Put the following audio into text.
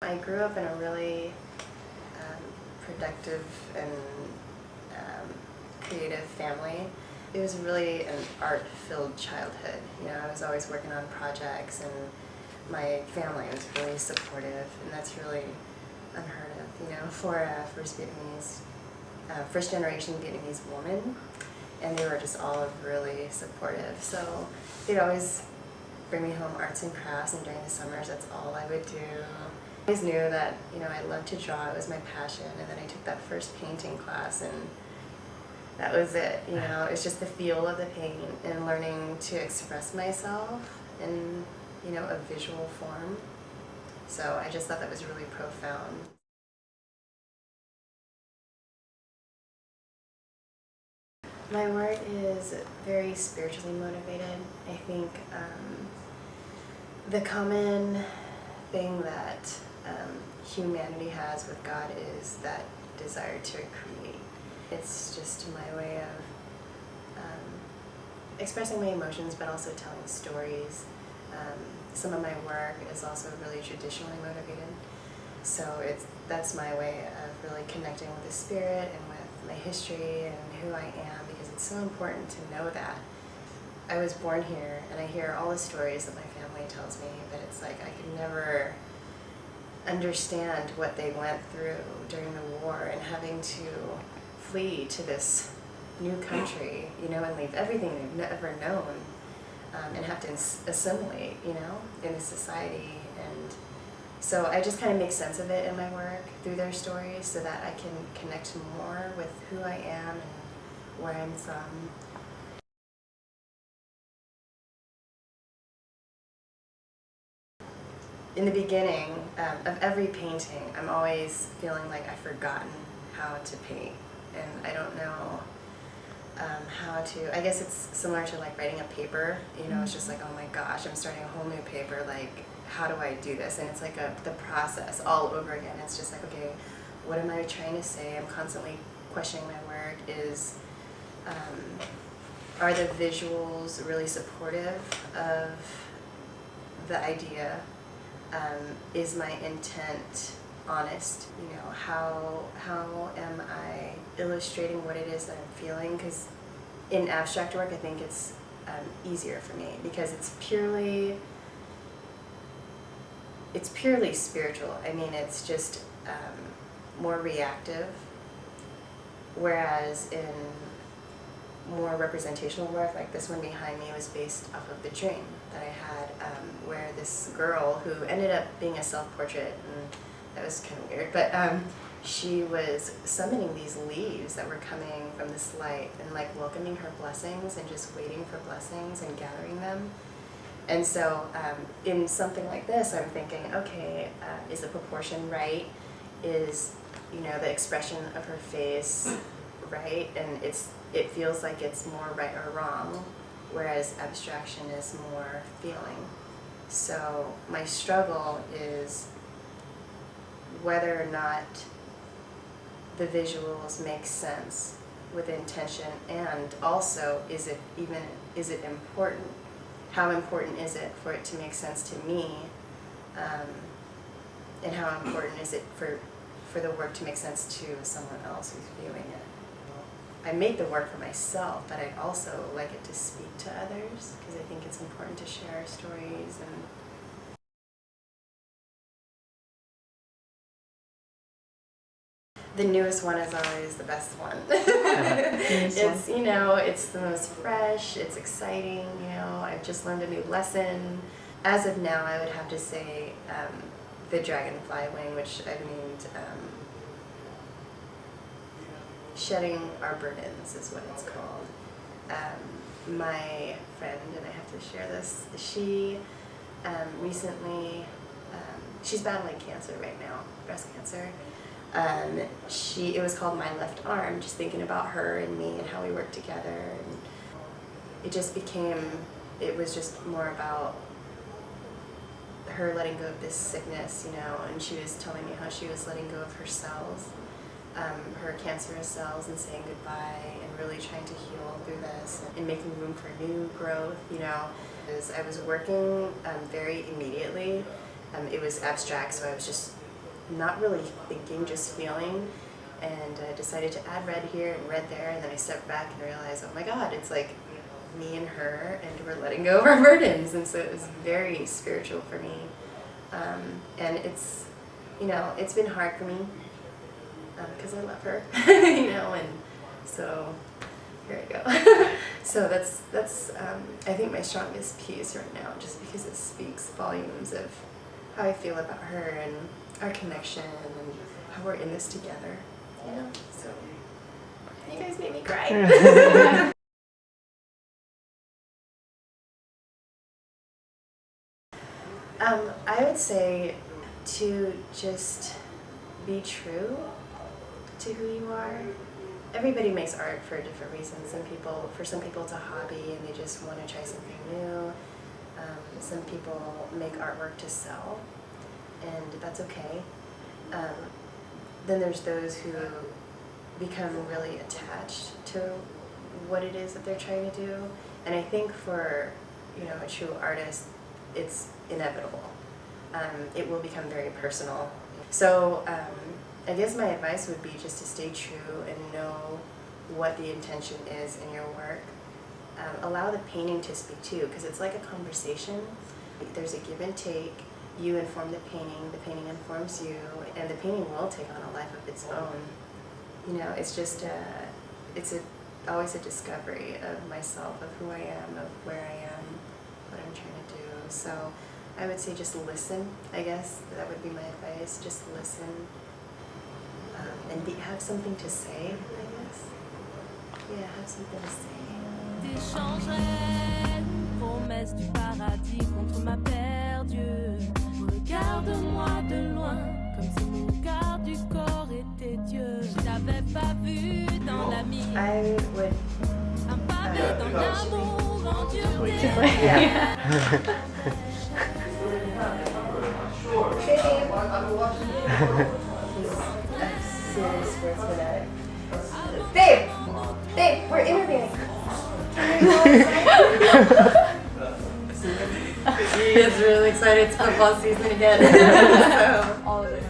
I grew up in a really productive and creative family. It was really an art-filled childhood. You know, I was always working on projects, and my family was really supportive, and that's really unheard of. You know, for a first generation Vietnamese woman, and they were just all really supportive. So they'd always bring me home arts and crafts, and during the summers, that's all I would do. I always knew that, you know, I loved to draw, it was my passion, and then I took that first painting class, and that was it. You know, it's just the feel of the paint and learning to express myself in, you know, a visual form. So I just thought that was really profound. My work is very spiritually motivated. I think the common thing that humanity has with God is that desire to create. It's just my way of expressing my emotions, but also telling stories. Some of my work is also really traditionally motivated, so that's my way of really connecting with the spirit and with my history and who I am, because it's so important to know that. I was born here, and I hear all the stories that my family tells me, but it's like I could never understand what they went through during the war and having to flee to this new country, you know, and leave everything they've never known, and have to assimilate, you know, in a society. And so I just kind of make sense of it in my work through their stories, so that I can connect more with who I am and where I'm from. In the beginning of every painting, I'm always feeling like I've forgotten how to paint, and I don't know how to. I guess it's similar to like writing a paper, you know. It's just like, oh my gosh, I'm starting a whole new paper, like how do I do this? And it's like the process all over again. It's just like, okay, what am I trying to say? I'm constantly questioning my work. Are the visuals really supportive of the idea? Is my intent honest? You know, how am I illustrating what it is that I'm feeling? Because in abstract work, I think it's easier for me, because it's purely spiritual. I mean, it's just more reactive, whereas in more representational work, like this one behind me, was based off of the dream that I had, where this girl, who ended up being a self-portrait, and that was kind of weird, but she was summoning these leaves that were coming from this light, and like welcoming her blessings, and just waiting for blessings and gathering them. And so in something like this, I'm thinking, okay, is the proportion right? Is, you know, the expression of her face right? And it feels like it's more right or wrong, whereas abstraction is more feeling. So my struggle is whether or not the visuals make sense with intention, and also is it important? How important is it for it to make sense to me, and how important is it for the work to make sense to someone else who's viewing it? I make the work for myself, but I'd also like it to speak to others, because I think it's important to share stories. And the newest one is always the best one. It's, you know, it's the most fresh, it's exciting, you know, I've just learned a new lesson. As of now, I would have to say the dragonfly wing, which I've named Shedding Our Burdens is what it's called. My friend, and I have to share this, she recently, she's battling cancer right now, breast cancer. It was called My Left Arm, just thinking about her and me and how we worked together. And it was just more about her letting go of this sickness, you know, and she was telling me how she was letting go of her cells, her cancerous cells, and saying goodbye, and really trying to heal through this and making room for new growth, you know. I was working very immediately. It was abstract, so I was just not really thinking, just feeling, and decided to add red here and red there, and then I stepped back and realized, oh my god, it's like me and her, and we're letting go of our burdens, and so it was very spiritual for me. And it's, you know, it's been hard for me because I love her, you know, and so here I go. So that's I think my strongest piece right now, just because it speaks volumes of how I feel about her and our connection and how we're in this together, you know. So you guys made me cry. I would say to just be true to who you are. Everybody makes art for different reasons. For some people it's a hobby and they just want to try something new. Some people make artwork to sell, and that's okay. Then there's those who become really attached to what it is that they're trying to do. And I think for, you know, a true artist, it's inevitable. It will become very personal. So I guess my advice would be just to stay true and know what the intention is in your work. Allow the painting to speak too, because it's like a conversation. There's a give and take. You inform the painting informs you, and the painting will take on a life of its own. You know, it's just always a discovery of myself, of who I am, of where I am, what I'm trying to do. So I would say just listen, I guess. That would be my advice. Just listen. And have something to say, I guess. Yeah, have something to say. T'échangerais une promesse du paradis contre ma perdue. Regarde-moi de loin, comme si mon quart du corps était Dieu. Je t'avais pas vu dans la mine. I would. Un pavé dans l'amour en dureté. Yeah. Serious sportsman. Babe, we're interviewing. He is really excited. It's football season again. So. All of it.